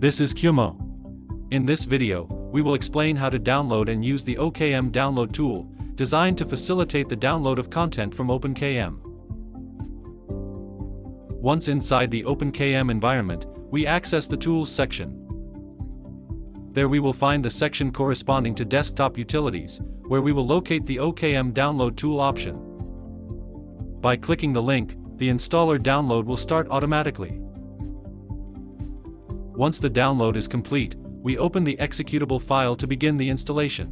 This is Kyumo. In this video, we will explain how to download and use the OKM download tool, designed to facilitate the download of content from OpenKM. Once inside the OpenKM environment, we access the Tools section. There we will find the section corresponding to Desktop Utilities, where we will locate the OKM download tool option. By clicking the link, the installer download will start automatically. Once the download is complete, we open the executable file to begin the installation.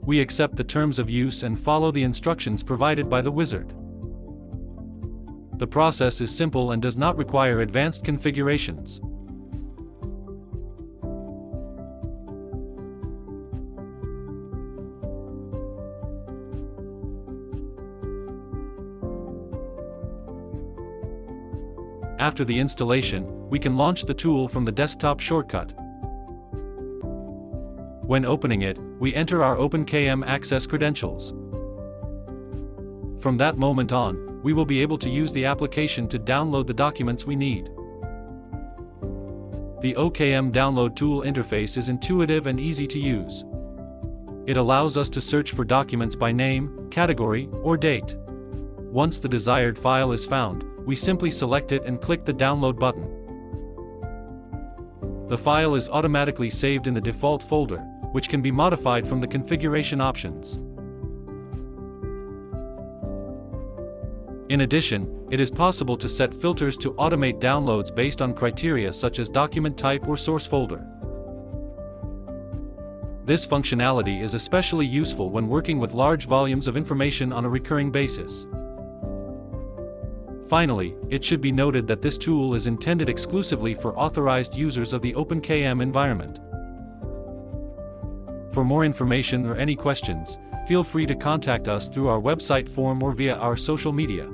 We accept the terms of use and follow the instructions provided by the wizard. The process is simple and does not require advanced configurations. After the installation, we can launch the tool from the desktop shortcut. When opening it, we enter our OpenKM access credentials. From that moment on, we will be able to use the application to download the documents we need. The OKM download tool interface is intuitive and easy to use. It allows us to search for documents by name, category, or date. Once the desired file is found, we simply select it and click the download button. The file is automatically saved in the default folder, which can be modified from the configuration options. In addition, it is possible to set filters to automate downloads based on criteria such as document type or source folder. This functionality is especially useful when working with large volumes of information on a recurring basis. Finally, it should be noted that this tool is intended exclusively for authorized users of the OpenKM environment. For more information or any questions, feel free to contact us through our website form or via our social media.